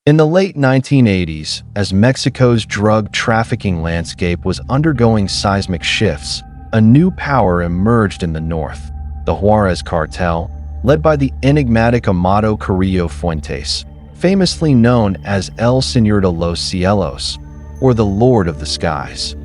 In the late 1980s, as Mexico's drug trafficking landscape was undergoing seismic shifts, a new power emerged in the north, the Juárez Cartel, led by the enigmatic Amado Carrillo Fuentes, famously known as El Señor de los Cielos, or the Lord of the Skies.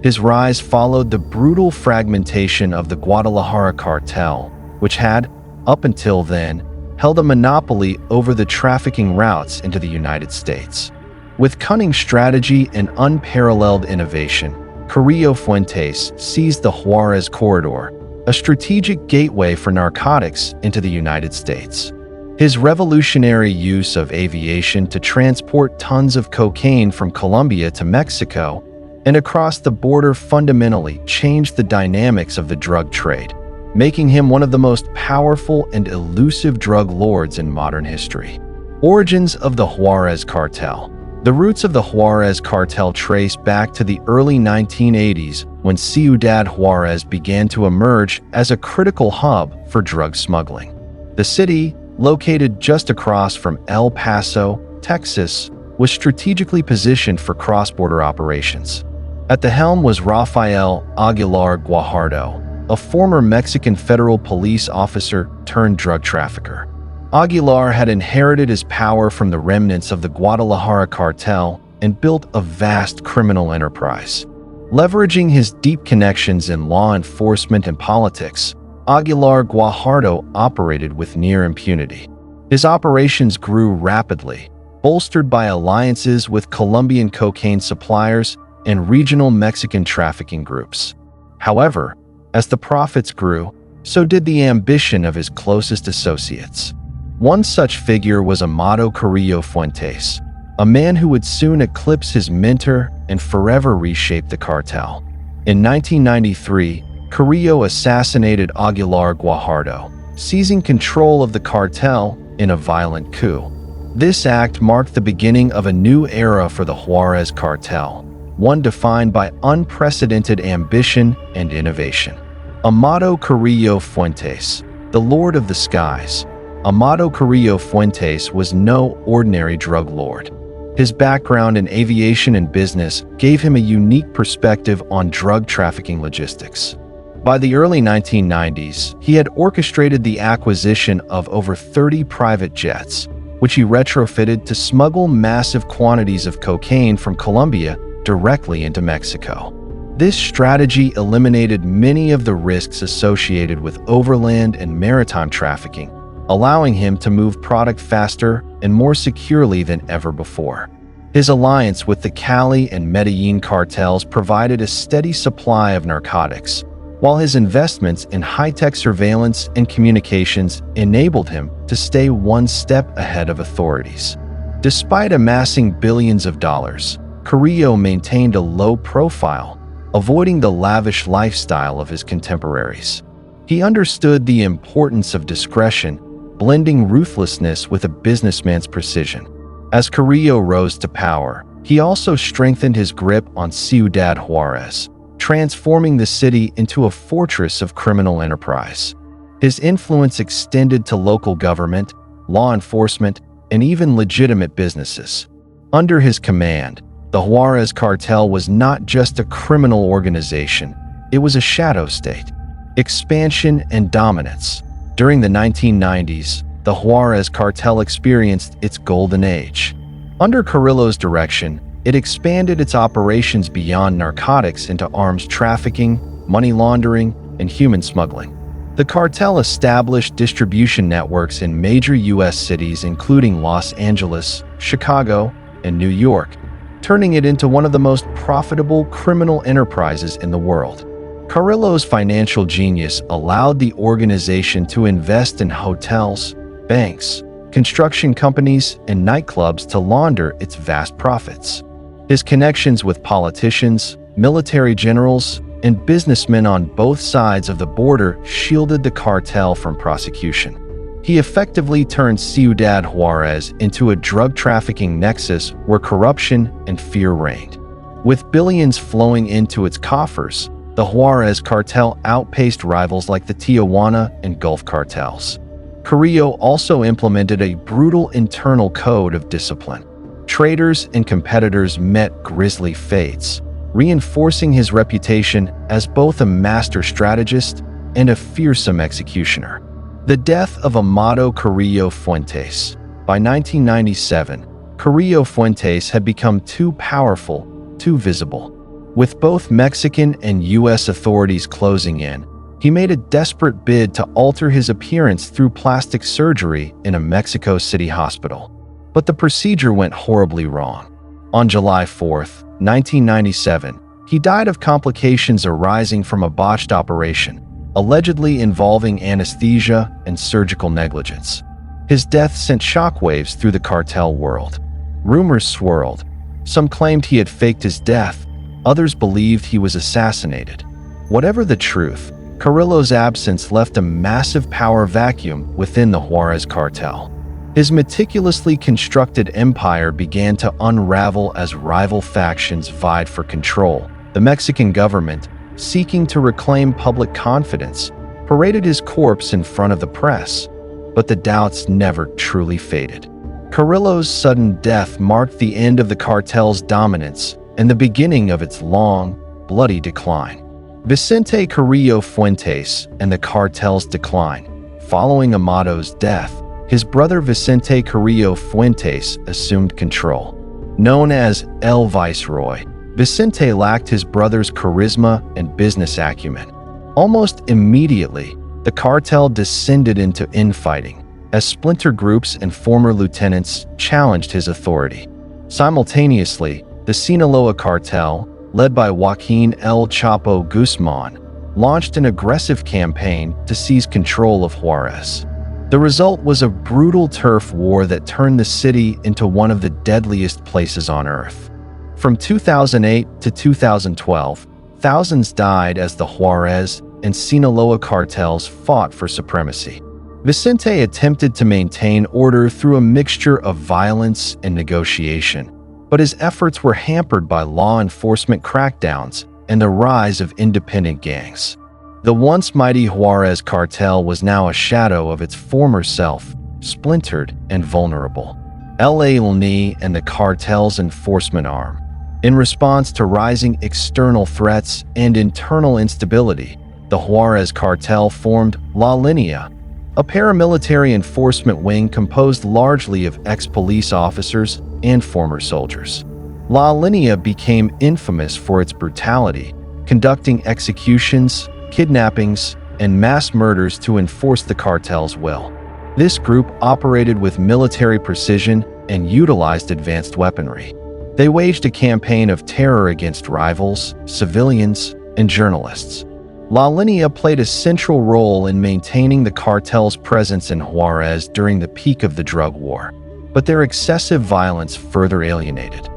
His rise followed the brutal fragmentation of the Guadalajara cartel, which had, up until then, held a monopoly over the trafficking routes into the United States. With cunning strategy and unparalleled innovation, Carrillo Fuentes seized the Juárez Corridor, a strategic gateway for narcotics into the United States. His revolutionary use of aviation to transport tons of cocaine from Colombia to Mexico and across the border fundamentally changed the dynamics of the drug trade, making him one of the most powerful and elusive drug lords in modern history. Origins of the Juárez Cartel. The roots of the Juárez Cartel trace back to the early 1980s when Ciudad Juárez began to emerge as a critical hub for drug smuggling. The city, located just across from El Paso, Texas, was strategically positioned for cross-border operations. At the helm was Rafael Aguilar Guajardo, a former Mexican federal police officer turned drug trafficker. Aguilar had inherited his power from the remnants of the Guadalajara cartel and built a vast criminal enterprise. Leveraging his deep connections in law enforcement and politics, Aguilar Guajardo operated with near impunity. His operations grew rapidly, bolstered by alliances with Colombian cocaine suppliers and regional Mexican trafficking groups. However, as the profits grew, so did the ambition of his closest associates. One such figure was Amado Carrillo Fuentes, a man who would soon eclipse his mentor and forever reshape the cartel. In 1993, Carrillo assassinated Aguilar Guajardo, seizing control of the cartel in a violent coup. This act marked the beginning of a new era for the Juárez Cartel, one defined by unprecedented ambition and innovation. Amado Carrillo Fuentes, the Lord of the Skies. Amado Carrillo Fuentes was no ordinary drug lord. His background in aviation and business gave him a unique perspective on drug trafficking logistics. By the early 1990s, he had orchestrated the acquisition of over 30 private jets, which he retrofitted to smuggle massive quantities of cocaine from Colombia directly into Mexico. This strategy eliminated many of the risks associated with overland and maritime trafficking, allowing him to move product faster and more securely than ever before. His alliance with the Cali and Medellin cartels provided a steady supply of narcotics, while his investments in high-tech surveillance and communications enabled him to stay one step ahead of authorities. Despite amassing billions of dollars, Carrillo maintained a low profile, avoiding the lavish lifestyle of his contemporaries. He understood the importance of discretion, blending ruthlessness with a businessman's precision. As Carrillo rose to power, he also strengthened his grip on Ciudad Juárez, transforming the city into a fortress of criminal enterprise. His influence extended to local government, law enforcement, and even legitimate businesses. Under his command, the Juárez Cartel was not just a criminal organization, it was a shadow state. Expansion and dominance. During the 1990s, the Juárez Cartel experienced its golden age. Under Carrillo's direction, it expanded its operations beyond narcotics into arms trafficking, money laundering, and human smuggling. The cartel established distribution networks in major U.S. cities including Los Angeles, Chicago, and New York, turning it into one of the most profitable criminal enterprises in the world. Carrillo's financial genius allowed the organization to invest in hotels, banks, construction companies, and nightclubs to launder its vast profits. His connections with politicians, military generals, and businessmen on both sides of the border shielded the cartel from prosecution. He effectively turned Ciudad Juárez into a drug trafficking nexus where corruption and fear reigned. With billions flowing into its coffers, the Juárez cartel outpaced rivals like the Tijuana and Gulf cartels. Carrillo also implemented a brutal internal code of discipline. Traders and competitors met grisly fates, reinforcing his reputation as both a master strategist and a fearsome executioner. The death of Amado Carrillo Fuentes. By 1997, Carrillo Fuentes had become too powerful, too visible. With both Mexican and U.S. authorities closing in, he made a desperate bid to alter his appearance through plastic surgery in a Mexico City hospital. But the procedure went horribly wrong. On July 4, 1997, he died of complications arising from a botched operation, allegedly involving anesthesia and surgical negligence. His death sent shockwaves through the cartel world. Rumors swirled. Some claimed he had faked his death, others believed he was assassinated. Whatever the truth, Carrillo's absence left a massive power vacuum within the Juárez Cartel. His meticulously constructed empire began to unravel as rival factions vied for control. The Mexican government, seeking to reclaim public confidence, paraded his corpse in front of the press, but the doubts never truly faded. Carrillo's sudden death marked the end of the cartel's dominance and the beginning of its long, bloody decline. Vicente Carrillo Fuentes and the cartel's decline. Following Amado's death, his brother Vicente Carrillo Fuentes assumed control. Known as El Viceroy, Vicente lacked his brother's charisma and business acumen. Almost immediately, the cartel descended into infighting, as splinter groups and former lieutenants challenged his authority. Simultaneously, the Sinaloa cartel, led by Joaquin El Chapo Guzman, launched an aggressive campaign to seize control of Juárez. The result was a brutal turf war that turned the city into one of the deadliest places on earth. From 2008 to 2012, thousands died as the Juárez and Sinaloa cartels fought for supremacy. Vicente attempted to maintain order through a mixture of violence and negotiation, but his efforts were hampered by law enforcement crackdowns and the rise of independent gangs. The once mighty Juárez cartel was now a shadow of its former self, splintered and vulnerable. LA and the cartel's enforcement arm. In response to rising external threats and internal instability, the Juárez cartel formed La Línea, a paramilitary enforcement wing composed largely of ex-police officers and former soldiers. La Línea became infamous for its brutality, conducting executions, kidnappings, and mass murders to enforce the cartel's will. This group operated with military precision and utilized advanced weaponry. They waged a campaign of terror against rivals, civilians, and journalists. La Línea played a central role in maintaining the cartel's presence in Juárez during the peak of the drug war, but their excessive violence further alienated